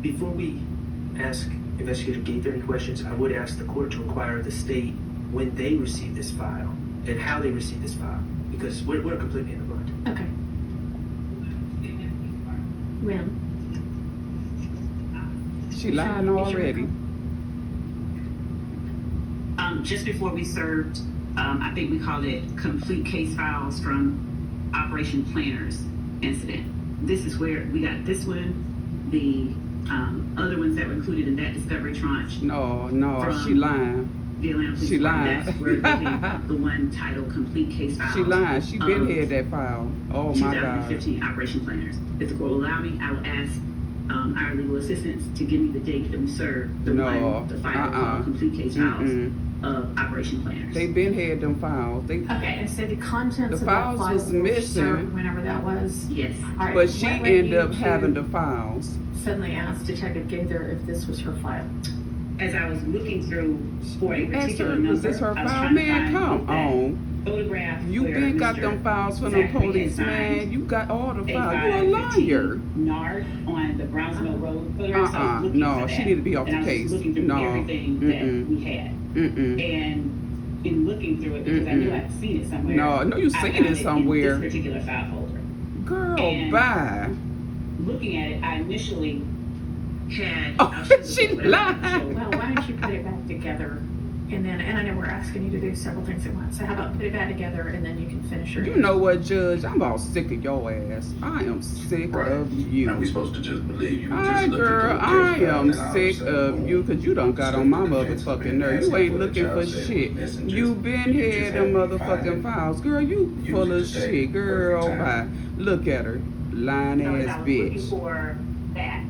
Before we ask Investigator Gaither any questions, I would ask the court to inquire of the state when they received this file and how they received this file, because we're completely in the blind. Okay. When? She lying already. Just before we served, I think we called it complete case files from Operation Planners incident. This is where we got this one, the other ones that were included in that discovery tranche. No, From she lying. The Atlanta Police She Department. lying. That's where they have the one titled complete case files. She lying. She been had that file. Oh my God. 2015 Operation Planners. If the court will allow me, I will ask our legal assistants to give me the date that we served the file called complete case files of Operation Planners. They been had them files. Okay, and so the contents The of that files file was were missing. served whenever that was. Yes. All right, But she what led ended you up to having the files. Suddenly asked Detective Gaither if this was her file. As I was looking through for a Ask particular her, number, is this her I was file? trying to Man, find come that on. photograph. You where been got Mr. them files from the Zachary had police, man. signed You got all the a files. You a 515 liar. Nard on the Brownsville Road photograph. So I was looking No, for she that. need to be off And the I was case. looking through No. everything that we had. And in looking through it, because I knew I'd seen it somewhere. No, you I seen found it somewhere. In this particular file folder. Girl, And- bye. Looking at it, I initially had. Oh, I'll show you she what I lied. showed. Well, why don't you put it back together? And then, and I know we're asking you to do several things at once. So how about put it back together and then you can finish your. You know what, Judge? I'm about sick of your ass. I am sick Right. of Now you. we supposed to just believe you. Alright, Just look girl, at the I case file am and all sick of a of sudden, you because you done got on my motherfucking nerve. You ain't looking for shit. You been had them motherfucking files. Girl, you full of shit. Girl, bye. Look at her. Lying So as ass I was looking bitch. for that,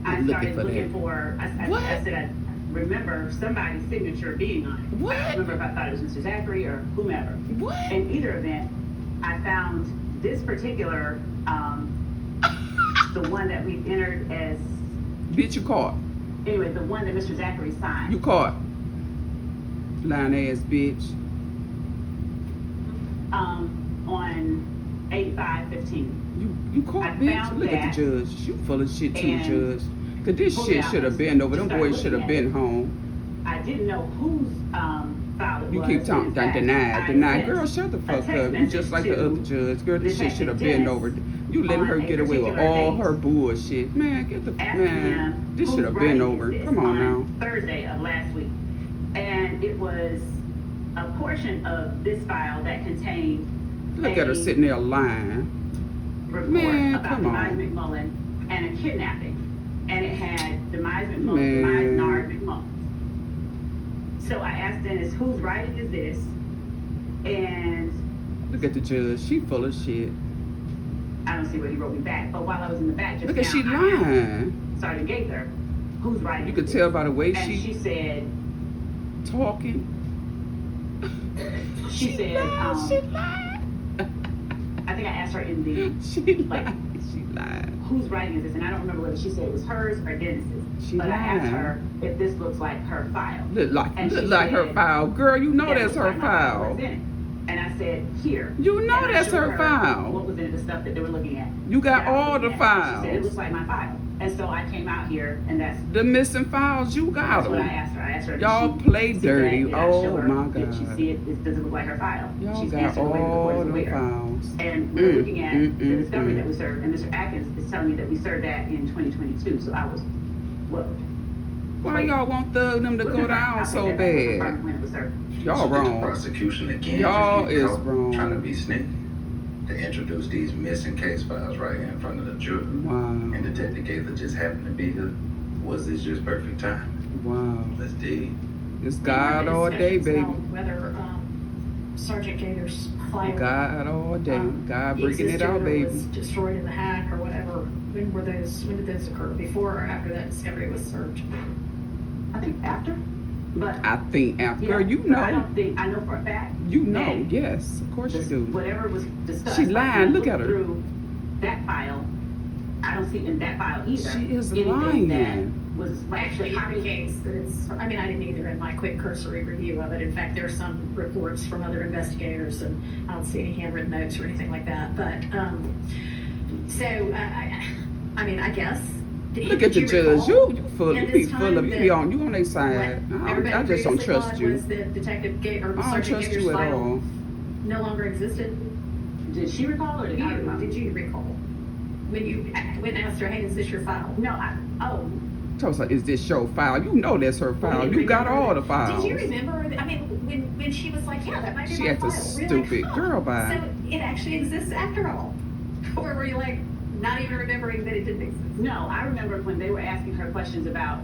I Looking started for looking that. for, I What? said, I remember somebody's signature being on it. What? I don't remember if I thought it was Mr. Zachary or whomever. What? In either event, I found this particular, the one that we entered as, Bitch, you caught. anyway, the one that Mr. Zachary signed. You caught. Lying ass bitch. On 8515. You caught, I bitch. found Look at that, the judge. You full of shit too, and Judge. Cause this pulled shit it out should have and been over. Them started boys should have looking at been it. home. I didn't know whose file it You was. keep talking, In fact, deny. I Girl, sent shut the a fuck text up. You just message like the to other judge. Girl, this shit should have Detective been Dennis over. You letting her on a get away with particular all date. her bullshit. Man, get the asking man. him This whose should have writing been is over. this Come on now. Thursday of last week. And it was a portion of this file that contained Look at her sitting there lying. report Man, about come on. Demise McMullen and a kidnapping. And it had Demise McMullen, Man. Demise Nard McMullen. So I asked Dennis, whose writing is this? And Look at the judge. She full of shit. I don't see what he wrote me back. But while I was in the back just Look at now, she I asked lying. Sergeant Gaither, whose writing You is could this? tell by the way And she said, talking. she said, lied. I think I asked her in the, She like, lied. She lied. whose writing is this? And I don't remember whether she said it was hers or Dennis's. She But I asked lied. her if this looks like her file. Look like And she her said, file. Girl, you know "Yeah, it that's looks her like my file file. was in it." And I said, here. You know And I that's showed her file. What was in it, the stuff that they were looking at. You got That I was all the looking at. She said, it files. looks like my file. And so I came out here and that's The missing files, you got what I them. asked her. I asked her, did Y'all she play see dirty. that? Did I Oh show her? my Did she God. see it? Does it look like her file? Y'all She's got answered the way the court all is the aware. files. And we're looking at the discovery mm. that we served, and Mr. Atkins is telling me that we served that in 2022, so I was, well. Why y'all want them to go down so bad? When it was served. Y'all So did the wrong. prosecution again Y'all just get is caught wrong. trying to be sneaky to introduce these missing case files right here in front of the jury. Wow. And Detective Gaither just happened to be here. Was this just perfect time? Wow. Let's dig. It's God all day, baby. Whether Sergeant Gaither's file. God all day. God breaking it existed out, or baby. was destroyed in the hack or whatever. When did those occur? Before or after that discovery was served? I think after, but. I think after. Girl, you but I know. don't think, I know for a fact. You know. that Yes. Of course you this- do. Whatever was discussed. She like, lying. when I Look at looked her. Through that file, I don't see in that file either. She is anything lying. that was Actually, indicates that it's, I mean, I didn't either in my quick cursory review of it. In fact, there are some reports from other investigators and I don't see any handwritten notes or anything like that. But, so, I mean, I guess Look at the Did judge. recall You full. at You be this full of. time You be that on. You on their side. what I everybody just don't previously trust thought you. was that Detective Ga- or I don't Sergeant trust Gator's you at file all. no longer existed? Did she recall or did I recall? Did you recall? When you went and asked her, hey, is this your file? No, I was like, is this your file? You know that's her file. Did You got all the Did files. you remember? I mean, when she was like, yeah, that might be She my acted file. We're stupid. like, Girl, bye. So it actually exists after all. Or were you like, not even remembering that it didn't exist? no, I remember when they were asking her questions about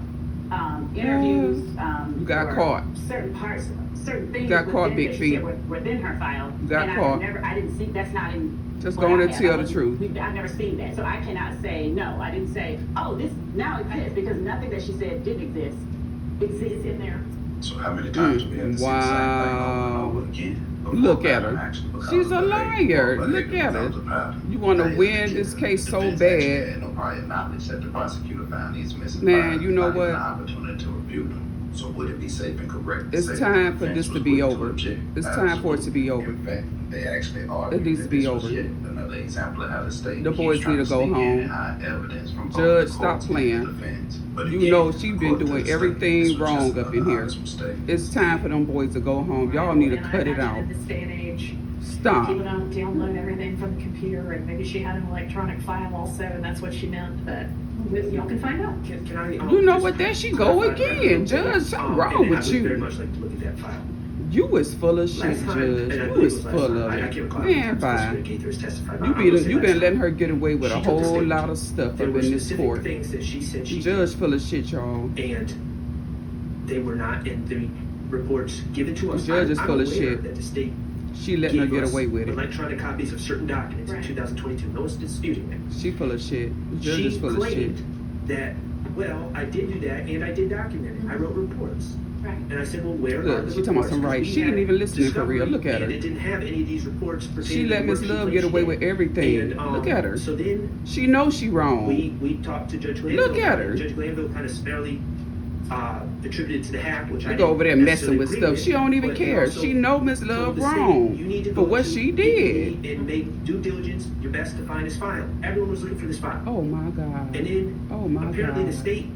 interviews. You got or caught. Certain parts, certain things. got caught, within Big that she Feet. said were within her file. You got and caught. I didn't see, that's not in. Just what go on I and have. tell I the was- truth. I've never seen that, so I cannot say, no, I didn't say, oh, this now exists, because nothing that she said didn't exist exists in there. So how many times do we have to see the same thing over and over again? before Look at pattern her. actually becomes She's a behavior, liar. or Look behavior at her. becomes a pattern? You want to That is win the this key. case The so defense actually bad. had no prior knowledge that the prosecutor found these missing Man, files, you know not even what? an opportunity to review them. So would it be safe and correct to It's say that time the for defense this to was be quick over. object? It's time for it to be over. In fact, they actually argued needs that to be this was over. yet another example of how the state The keeps boys trying need to to go sneak in home. and hide evidence from both Judge, the stop courts and playing. the defense. But You again, know she been according to doing the state, everything this was wrong just up in another here. honest mistake. It's time for them boys to go home. Y'all need to And I cut it imagine out. In this day and age, Stop. people don't download everything from the computer, and maybe she had an electronic file also, and that's what she meant, but y'all can find out. Can I? You know just what? There she go clarify that again. real quick? Judge, something And wrong I with would very you. much like to look at that file. You is full of shit, Last time, Judge. and I You believe is it was last full time, of I it. can't recall. Man, bye. Gaither's testified. You been letting her get away with a She took the whole stand. lot of stuff up There in were this specific court. things that she said she Judge full of shit, y'all. did, and they were not in the reports given to us. Judge is I'm full of aware shit. That the state She letting her gave get us away with it. electronic copies of certain documents Right. in 2022. No one's disputing that. She full of shit. Judge She is full of shit. claimed that, well, I did do that and I did document it. I wrote reports. Right. And I said, well, where Look, are the she talking about reports? some right. Because She we didn't had even listen for discovery, real. Look at her. And it didn't have any of these reports pertaining She to let the Miss work she Love claimed get she away did. with everything. And, Look at her. So then She knows she wrong. we talked to Judge Glanville. Look at her. Judge Glanville kind of sparely attributed to the hack, which I We didn't go over there messing necessarily with agree stuff. with, She don't even but he care. also She know Miss told Love the state, wrong you need to for go what to she DPD did. and make due diligence your best to find his file. Everyone was looking for this file. Oh my God. And then Oh my apparently God. the state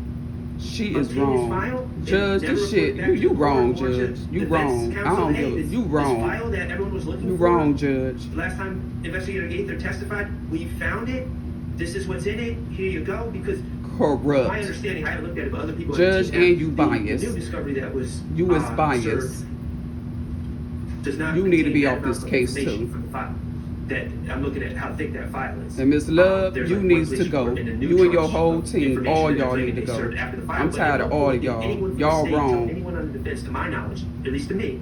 She is obtained his wrong. file and Judge, never this shit, reported back you to the wrong, court or to Judge. You defense wrong. I counsel, don't hey, give a, this- you This wrong. file that everyone was looking You for. wrong, Judge. Last time Investigator Gaither testified, we found it. This is what's in it. Here you go. Because my Corrupt. understanding, I haven't looked at it, but other people Judge, have seen and you the biased. new discovery that was You is served biased. does not You need to contain be that off amount this of case, information too. from the file. That I'm looking at how thick that file is. And Miss Love, There's you like needs one to police go. report and a new You and your tranche whole of team, information all that y'all they need to go. served after the file, I'm but tired at of no all point of did y'all. anyone from the Y'all state tell wrong. Anyone on the defense, to my knowledge, at least to me,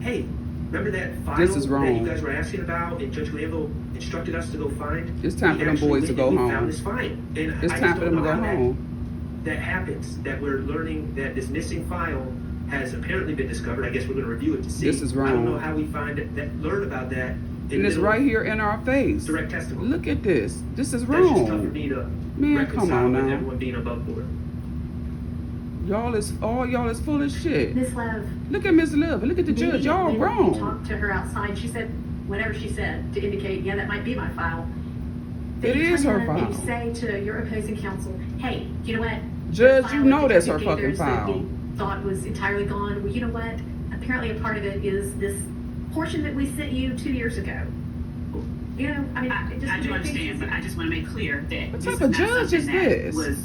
hey, remember that file This is that wrong. you guys were asking about and Judge Glanville instructed us to go find? It's time We for them actually boys to went go and we home. found this file. And It's I time just for don't them to know go how home. that happens, that we're learning that this missing file has apparently been discovered. I guess we're going to review it to see. This is I don't wrong. know how we find it, learn about that. in And it's middle right here in our face. Direct testimony. Look at this. This is That's just tough for wrong. me to Man, reconcile come on with now. everyone being above board. Y'all is full of shit. Miss Love. Look at Miss Love. Look at the judge. Y'all We wrong. talked to her outside. She said whatever she said to indicate, yeah, that might be my file. It Then you is come her in and file. you say to your opposing counsel, hey, you know what? Judge, The you file know that that's her Detective fucking Gators that file. we thought was entirely gone. Well, you know what? Apparently a part of it is this portion that we sent you 2 years ago. You know, I mean, it just I do makes understand, but I just want to make clear that What this type is of not judge something is that this? was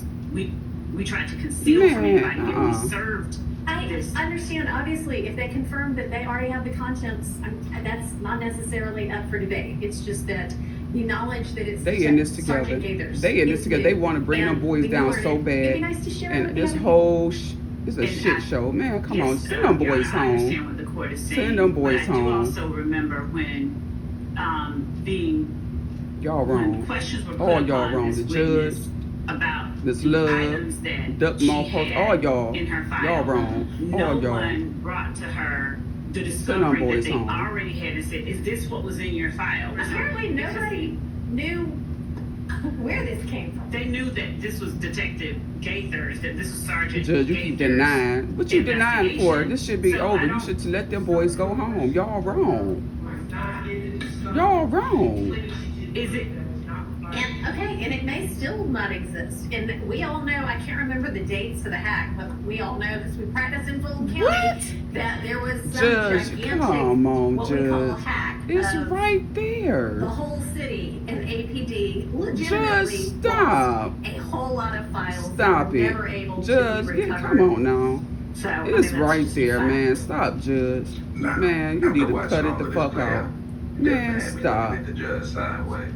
we tried to conceal from Man, anybody. And we uh-uh. served I this. understand, obviously, if they confirm that they already have the contents, that's not necessarily up for debate. It's just that the knowledge that it's. They in this Sergeant together. Gaithers They in this is together. new. They want to bring them And boys we down learned so it. bad. It'd be nice to share it And with this the whole it's a And shit I- show. Man, come on. Yes, Send them yeah, boys I understand home. what the court is saying. Send them boys but I do home. also remember when Y'all when wrong. questions were put All y'all upon wrong. this The witness judge, about Miss the Love, items that Duck she Mouth, had all y'all. in her file. Y'all wrong. No All y'all. one brought to her the them discovery that boys they home. already had and said, "Is this what was in your file?" Apparently, nobody knew where this came from. They knew that this was Detective Gaithers, that this was Sergeant Judge, you keep Gaithers' denying. What you denying for? investigation. This should be So over. I You don't- should let them boys go home. Y'all wrong. Y'all wrong. Is it? And, okay, Hey, and it may still not exist. And we all know, I can't remember the dates of the hack, but we all know because we practice in Fulton County What? that there was some Judge, gigantic, come on, what we call a Judge. hack. It's of right The there. whole city and APD Judge, legitimately stop. lost a whole lot of files that Stop were it. never able Judge, to be yeah, recovered. come on now. So, I It's mean, that's right just there, a fact. man. Stop, Judge. Nah, Man, you after need to watching cut it all the of this fuck play out. out, Man, definitely had me stop. looking at the judge sideways.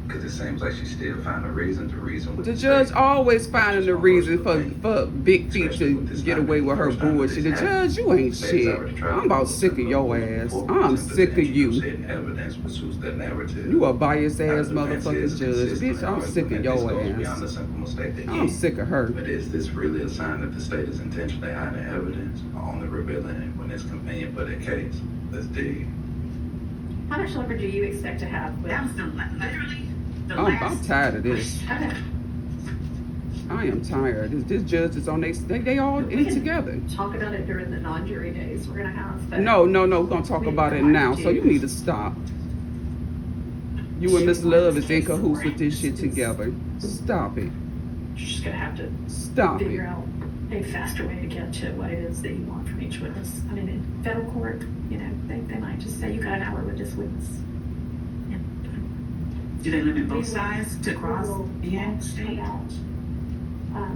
Because it seems like she still found a reason to reason with The judge state. always finding the Just reason my for, personal for Big Feet Especially with to this get not away being with the her first time that bullshit. The this judge, you ain't State's shit. already tried I'm to about move sick of the your moving ass. forward I'm simply sick to of you. introduce hidden evidence pursues that narrative. You a biased Now, ass the defense motherfucking is judge. consistently Bitch, I'm arguing sick of that your this goes beyond ass. the simple mistake that I'm sick of her. But is this really a sign that the state is intentionally hiding evidence or only revealing it when it's convenient for their case? Let's dig. How much longer do you expect to have with That was literally the I'm last. tired of this. Okay. I am tired. This judge is on they all We in can together. Talk about it during the non-jury days we're gonna have. But No, we're gonna talk about it now. So you need to stop. You and Miss Love is in cahoots with this shit together. Stop it. You're just gonna have to Stop figure it. out a faster way to get to what it is that you want from each witness. I mean, in federal court, you know, they might just say you got an hour with this witness. Do they limit We both sides to cross? will Yeah, talk state. about,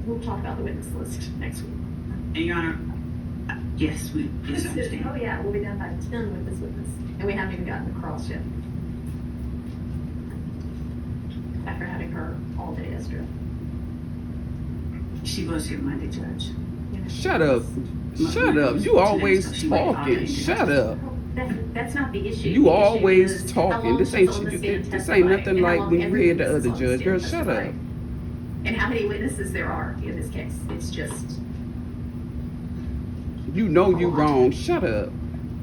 we'll talk about the witness list next week. And Your Honor, yes, I Oh understand. yeah, we'll be done by 10 with this witness, and we haven't even gotten across yet. After having her all day yesterday. She was here Monday, Judge. You know. Shut up. Shut up. You always talking. Shut up. That's not the issue. You The issue always is how talking. long This she's ain't on the stand this ain't testifying, nothing and how like long when you every read the witness other is on judge. stand Girl, shut up. testifying. And how many witnesses there are in this case. It's just, You know you wrong. Shut up.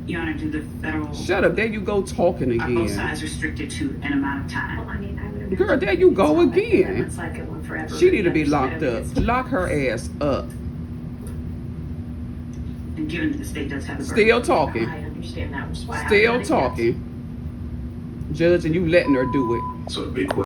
Your Honor, do the federal, Shut up. There you go talking are both again. sides restricted to an amount of well, time? I mean, I would imagine. Girl, there you go it's not like again. It's like going forever. She need to but be I locked don't up. think it's- Lock her ass up. And given that the state does have the burden. Still talking. I understand that, which is why I Still wanted to get- talking. Judge, and you letting her do it. So the big question